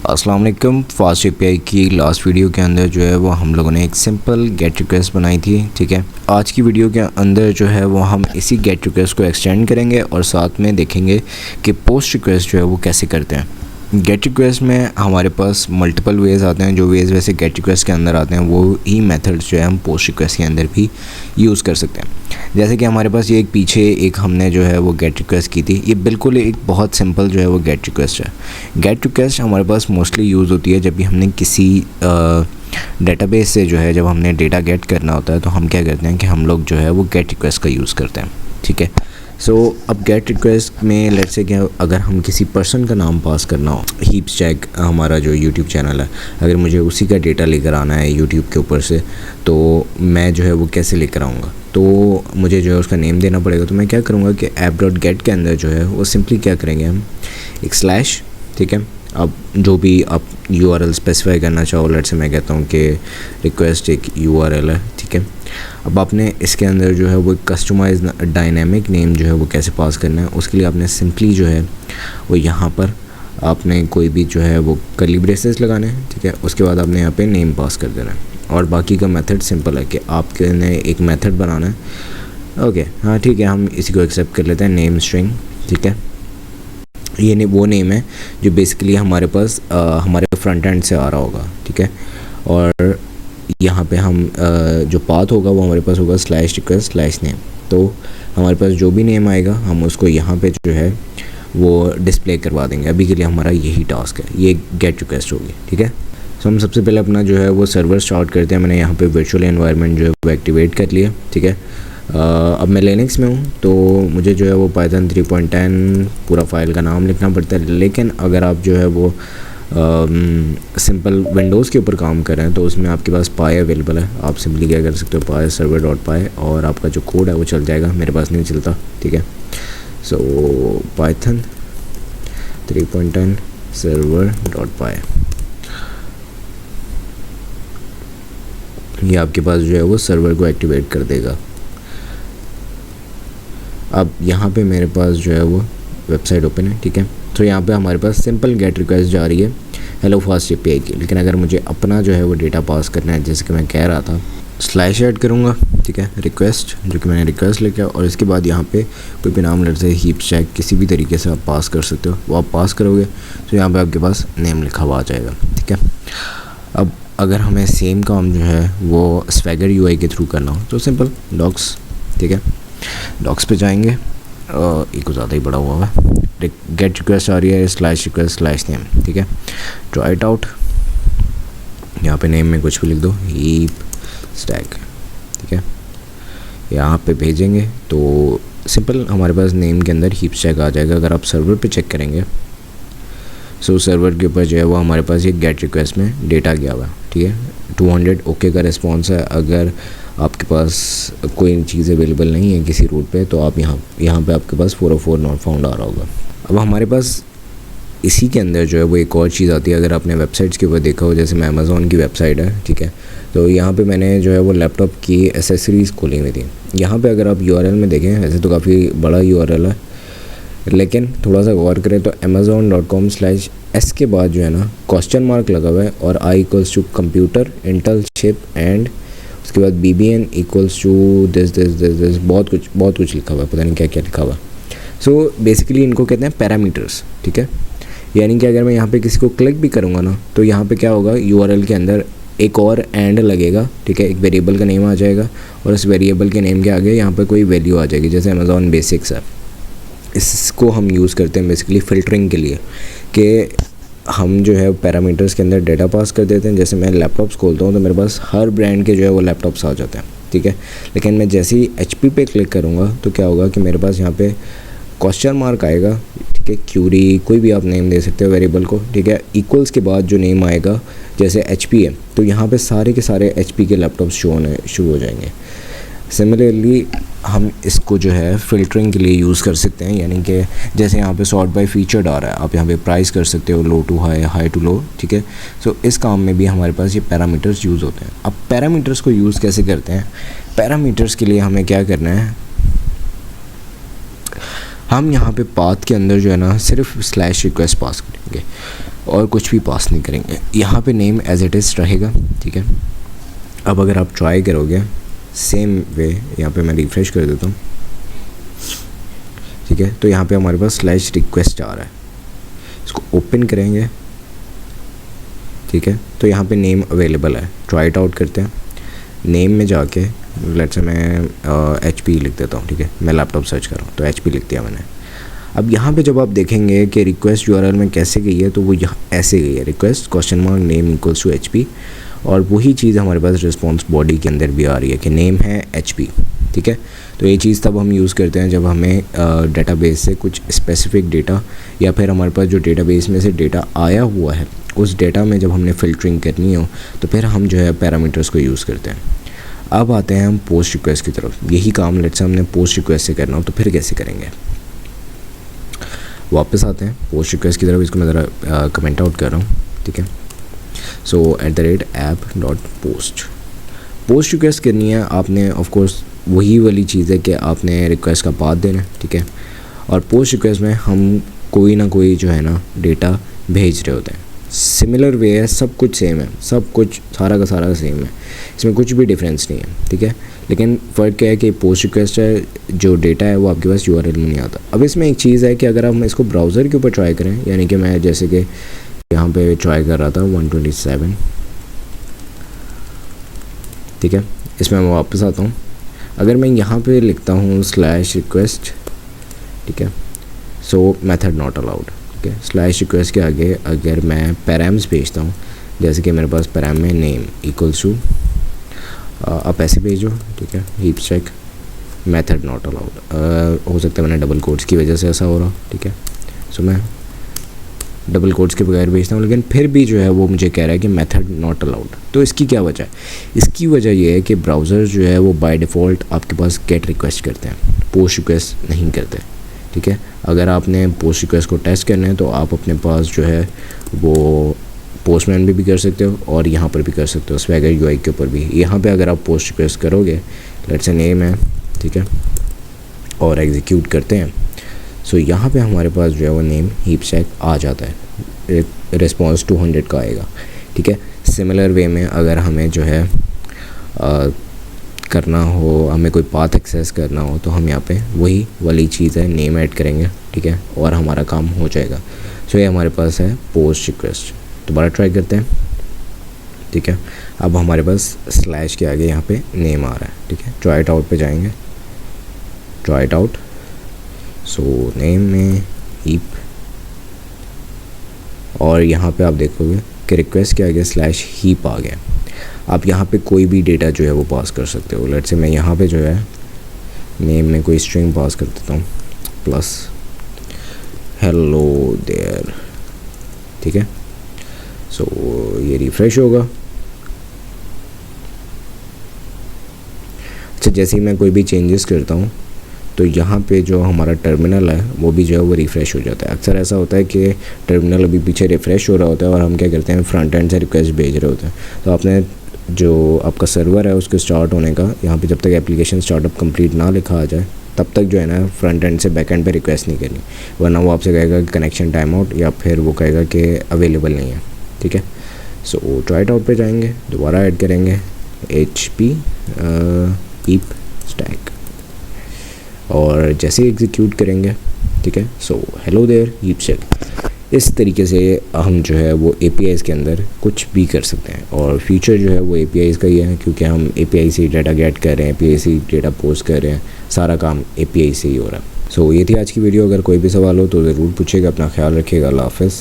अस्सलाम वालेकुम। Fast API की लास्ट वीडियो के अंदर जो है वो हम लोगों ने एक सिंपल गेट रिक्वेस्ट बनाई थी। ठीक है, आज की वीडियो के अंदर जो है वो हम इसी गेट रिक्वेस्ट को एक्सटेंड करेंगे और साथ में देखेंगे कि पोस्ट रिक्वेस्ट जो है वो कैसे करते हैं। गेट रिक्वेस्ट में हमारे पास मल्टीपल वेज़ आते हैं। जो वेज़ वैसे गेट रिक्वेस्ट के अंदर आते हैं वो ही मेथड्स जो है हम पोस्ट रिक्वेस्ट के अंदर भी यूज़ कर सकते हैं। जैसे कि हमारे पास ये एक हमने जो है वो गेट रिक्वेस्ट की थी। ये बिल्कुल एक बहुत सिंपल जो है वो गेट रिक्वेस्ट है। गेट रिक्वेस्ट हमारे पास मोस्टली यूज़ होती है जब भी हमने किसी डेटाबेस से जो है जब हमने डेटा गेट करना होता है तो हम क्या करते हैं कि हम लोग जो है वो गेट रिक्वेस्ट का यूज़ करते हैं। ठीक है, अब गेट रिक्वेस्ट में लेट्स से क्या अगर हम किसी पर्सन का नाम पास करना हो, हीप्स चेक हमारा जो यूट्यूब चैनल है, अगर मुझे उसी का डेटा लेकर आना है यूट्यूब के ऊपर से, तो मैं जो है वो कैसे लेकर आऊँगा, तो मुझे जो है उसका नेम देना पड़ेगा। तो मैं क्या करूँगा कि app.get के अंदर जो है वो सिंपली क्या करेंगे हम एक स्लैश, ठीक है, अब जो भी आप URL स्पेसिफाई करना चाहो, लेट्स से मैं कहता हूँ कि रिक्वेस्ट एक URL है। ठीक है, अब आपने इसके अंदर जो है वो कस्टमाइज डायनेमिक नेम जो है वो कैसे पास करना है, उसके लिए आपने सिंपली जो है वो यहाँ पर आपने कोई भी जो है वो कर्ली ब्रेसेस लगाने हैं। ठीक है, उसके बाद आपने यहाँ पे नेम पास कर देना है और बाकी का मेथड सिंपल है कि आपके ने एक मेथड बनाना है। ओके, हाँ ठीक है, हम इसी को एक्सेप्ट कर लेते हैं, नेम स्ट्रिंग। ठीक है, ये वो नेम है जो बेसिकली हमारे पास हमारे फ्रंट एंड से आ रहा होगा। ठीक है, और यहाँ पे हम जो पाथ होगा वो हमारे पास होगा स्लैश रिक्वेस्ट स्लैश नेम। तो हमारे पास जो भी नेम आएगा हम उसको यहाँ पे जो है वो डिस्प्ले करवा देंगे। अभी के लिए हमारा यही टास्क है, ये गेट रिक्वेस्ट होगी। ठीक है, तो हम सबसे पहले अपना जो है वो सर्वर स्टार्ट करते हैं। मैंने यहाँ पे वर्चुअल एनवायरनमेंट जो है वो एक्टिवेट कर लिया। ठीक है, अब मैं लिनक्स में हूँ तो मुझे जो है वो पाइथन 3.10 पूरा फाइल का नाम लिखना पड़ता है। लेकिन अगर आप जो है वो सिंपल विंडोज़ के ऊपर काम कर रहे हैं तो उसमें आपके पास पाई अवेलेबल है। आप सिंपली क्या कर सकते हो, पाई server.py, और आपका जो कोड है वो चल जाएगा। मेरे पास नहीं चलता। ठीक है, सो पाइथन 3.10 server.py, ये आपके पास जो है वो सर्वर को एक्टिवेट कर देगा। अब यहाँ पे मेरे पास जो है वो वेबसाइट ओपन है। ठीक है, तो यहाँ पे हमारे पास सिंपल गेट रिक्वेस्ट जा रही है हेलो फास्ट एपीआई की। लेकिन अगर मुझे अपना जो है वो डेटा पास करना है, जैसे कि मैं कह रहा था, स्लैश ऐड करूँगा। ठीक है, रिक्वेस्ट जो कि मैंने रिक्वेस्ट लिखा और इसके बाद यहाँ पे कोई भी नाम लेते हीप्स चेक किसी भी तरीके से आप पास कर सकते हो। वो आप पास करोगे तो यहाँ पे आपके पास नेम लिखा हुआ आ जाएगा। ठीक है, अब अगर हमें सेम काम जो है वो स्वैगर यूआई के थ्रू करना हो तो सिंपल डॉक्स। ठीक है, डॉक्स पे जाएंगे, एक को ज़्यादा ही बड़ा हुआ है, गेट रिक्वेस्ट आ रही है स्लैश रिक्वेस्ट स्लैश नेम। ठीक है, ट्राई इट आउट, यहाँ पे नेम में कुछ भी लिख दो, हीप स्टैक। ठीक है, यहाँ पे भेजेंगे तो सिंपल हमारे पास नेम के अंदर हीप स्टैक आ जाएगा। अगर आप सर्वर पे चेक करेंगे सर्वर के ऊपर जो है वो हमारे पास ये गेट रिक्वेस्ट में डेटा गया हुआ है। ठीक है, 200 ओके का रिस्पॉन्स है। अगर आपके पास कोई चीज़ अवेलेबल नहीं है किसी रूट पे तो आप यहाँ पे आपके पास 404 नॉट फाउंड आ रहा होगा। अब हमारे पास इसी के अंदर जो है वो एक और चीज़ आती है। अगर आपने वेबसाइट्स के ऊपर देखा हो, जैसे मैं अमेज़ॉन की वेबसाइट है, ठीक है, तो यहाँ पे मैंने जो है वो लैपटॉप की एसेसरीज़ खोली हुई थी। यहाँ पे अगर आप URL में देखें, वैसे तो काफ़ी बड़ा URL है, लेकिन थोड़ा सा गौर करें तो amazon.com/s के बाद जो है ना क्वेश्चन मार्क लगा हुआ है और I equals to computer Intel chip and उसके बाद BBN इक्वल्स टू दिस बहुत कुछ लिखा हुआ है, पता नहीं क्या क्या लिखा हुआ है। सो बेसिकली इनको कहते हैं पैरामीटर्स। ठीक है, यानी कि अगर मैं यहाँ पे किसी को क्लिक भी करूँगा ना तो यहाँ पे क्या होगा, URL के अंदर एक और एंड लगेगा। ठीक है, एक वेरिएबल का नेम आ जाएगा और उस वेरिएबल के नेम के आगे यहाँ पे कोई वैल्यू आ जाएगी, जैसे अमेज़ॉन बेसिक्स है। इसको हम यूज़ करते हैं बेसिकली फ़िल्टरिंग के लिए कि हम जो है पैरामीटर्स के अंदर डेटा पास कर देते हैं। जैसे मैं लैपटॉप्स खोलता हूँ तो मेरे पास हर ब्रांड के जो है वो लैपटॉप्स आ जाते हैं। ठीक है, लेकिन मैं जैसे ही HP पे क्लिक करूँगा तो क्या होगा कि मेरे पास यहाँ पे क्वेश्चन मार्क आएगा। ठीक है, क्यूरी कोई भी आप नेम दे सकते हो वेरिएबल को। ठीक है, इक्वल्स के बाद जो नेम आएगा, जैसे HP है तो यहाँ पे सारे के सारे HP के लैपटॉप्स शो होने शुरू हो जाएंगे। सिमिलरली हम इसको जो है फ़िल्टरिंग के लिए यूज़ कर सकते हैं, यानी कि जैसे यहाँ पे सॉर्ट बाय फीचर्ड आ रहा है, आप यहाँ पे प्राइस कर सकते हो, लो to high, high to low. ठीक है, सो इस काम में भी हमारे पास ये पैरामीटर्स यूज़ होते हैं। अब पैरामीटर्स को यूज़ कैसे करते हैं, पैरामीटर्स के लिए हमें क्या करना है, हम यहाँ पे पाथ के अंदर जो है ना सिर्फ स्लैश रिक्वेस्ट पास करेंगे। और कुछ भी पास नहीं करेंगे। यहाँ पे नेम एज इट इज़ रहेगा, ठीक है। अब अगर आप ट्राई करोगे सेम वे, यहाँ पे मैं रिफ़्रेश कर देता हूँ, ठीक है। तो यहाँ पे हमारे पास स्लैश रिक्वेस्ट आ रहा है, इसको ओपन करेंगे, ठीक है। तो यहाँ पे नेम अवेलेबल है, ट्राई इट आउट करते हैं। नेम में जाके लेट्स से मैं HP लिख देता हूँ, ठीक है। मैं लैपटॉप सर्च कर रहा हूँ तो HP लिख दिया मैंने। अब यहाँ पे जब आप देखेंगे कि रिक्वेस्ट URL में कैसे गई है, तो वो यहाँ ऐसे गई है, request ! Name equals to HP, और वही चीज़ हमारे पास रिस्पॉन्स बॉडी के अंदर भी आ रही है कि नेम है HP, ठीक है। तो ये चीज़ तब हम यूज़ करते हैं जब हमें डेटाबेस से कुछ स्पेसिफिक डेटा, या फिर हमारे पास जो डेटाबेस में से डेटा आया हुआ है उस डेटा में जब हमने फ़िल्टरिंग करनी हो तो फिर हम जो है पैरामीटर्स को यूज़ करते हैं। अब आते हैं हम पोस्ट रिक्वेस्ट की तरफ। यही काम लेट्स से हमने पोस्ट रिक्वेस्ट से करना हो तो फिर कैसे करेंगे। वापस आते हैं पोस्ट रिक्वेस्ट की तरफ, इसको मैं ज़रा कमेंट आउट कर रहा हूँ, ठीक है। सो @app.post पोस्ट रिक्वेस्ट करनी है आपने, ऑफ कोर्स वही वाली चीज़ है कि आपने रिक्वेस्ट का पाथ देना है, ठीक है। और पोस्ट रिक्वेस्ट में हम कोई ना कोई जो है ना डेटा भेज रहे होते हैं। सिमिलर वे है, सब कुछ सेम है, सब कुछ सारा का सारा सेम है, इसमें कुछ भी डिफरेंस नहीं है, ठीक है। लेकिन फ़र्क क्या है कि पोस्ट रिक्वेस्ट है, जो डेटा है वो आपके पास URL में नहीं आता। अब इसमें एक चीज़ है कि अगर हम इसको ब्राउज़र के ऊपर ट्राई करें, यानी कि मैं जैसे कि यहाँ पे ट्राई कर रहा था 127, ठीक है। इसमें मैं वापस आता हूँ, अगर मैं यहाँ पे लिखता हूँ /request, ठीक है, सो मेथड नॉट अलाउड, ठीक है। /request के आगे अगर मैं पैराम्स भेजता हूँ, जैसे कि मेरे पास पैराम में नेम इक्वल्स टू, आप ऐसे भेजो, ठीक है, heap check method not allowed. हो सकता है मैंने डबल कोट्स की वजह से ऐसा हो रहा, ठीक है। सो मैं डबल कोट्स के बगैर भेजता हूँ, लेकिन फिर भी जो है वो मुझे कह रहा है कि मेथड नॉट अलाउड। तो इसकी क्या वजह है? इसकी वजह ये है कि ब्राउज़र जो है वो बाय डिफ़ॉल्ट आपके पास गेट रिक्वेस्ट करते हैं, पोस्ट रिक्वेस्ट नहीं करते, ठीक है। अगर आपने पोस्ट रिक्वेस्ट को टेस्ट करना है तो आप अपने पास जो है वो पोस्टमैन भी कर सकते हो और यहाँ पर भी कर सकते हो, स्वैगर UI के ऊपर भी। यहाँ पे अगर आप पोस्ट रिक्वेस्ट करोगे, लेट्स से नेम है, ठीक है, और एग्जीक्यूट करते हैं, सो यहाँ पे हमारे पास जो है वो नेम हीप चेक आ जाता है, रिस्पॉन्स 200 का आएगा, ठीक है। सिमिलर वे में अगर हमें जो है करना हो, हमें कोई पाथ एक्सेस करना हो, तो हम यहाँ पे वही वाली चीज़ है, नेम ऐड करेंगे, ठीक है, और हमारा काम हो जाएगा। सो ये हमारे पास है पोस्ट रिक्वेस्ट। दोबारा ट्राई करते हैं, ठीक है। अब हमारे पास स्लैश के आगे यहाँ पे नेम आ रहा है, ठीक है। ट्राई इट आउट पे जाएंगे, try it out, so name में हीप, और यहाँ पे आप देखोगे कि रिक्वेस्ट के आगे /हीप आ गया। आप यहाँ पे कोई भी डेटा जो है वो पास कर सकते हो। लेट्स से मैं यहाँ पे जो है नेम में कोई स्ट्रिंग पास कर देता हूँ, प्लस हेलो देयर, ठीक है। सो ये रिफ़्रेश होगा। अच्छा, जैसे ही मैं कोई भी चेंजेस करता हूँ तो यहाँ पे जो हमारा टर्मिनल है वो भी जो है वो रिफ़्रेश हो जाता है। अक्सर ऐसा होता है कि टर्मिनल अभी पीछे रिफ़्रेश हो रहा होता है और हम क्या करते हैं, फ्रंट एंड से रिक्वेस्ट भेज रहे होते हैं। तो आपने जो आपका सर्वर है उसके स्टार्ट होने का, यहाँ पे जब तक एप्लीकेशन स्टार्टअप कंप्लीट ना लिखा आ जाए तब तक जो है ना फ्रंट एंड से बैक एंड पे रिक्वेस्ट नहीं करनी, वरना वो आपसे कहेगा कि कनेक्शन टाइम आउट, या फिर वो कहेगा कि अवेलेबल नहीं है, ठीक है। सो ट्राई इट आउट पे जाएंगे, दोबारा ऐड करेंगे HP हीप स्टैक, और जैसे ही एग्जीक्यूट करेंगे, ठीक है, so hello there heap check. इस तरीके से हम जो है वो APIs के अंदर कुछ भी कर सकते हैं, और फ्यूचर जो है वो APIs का ही है, क्योंकि हम API से डेटा गेट कर रहे हैं, API से डेटा पोस्ट कर रहे हैं, सारा काम API से ही हो रहा है। सो ये थी आज की वीडियो। अगर कोई भी सवाल हो तो ज़रूर पूछिएगा। अपना ख्याल रखिएगा। अल्लाह हाफ़िज़।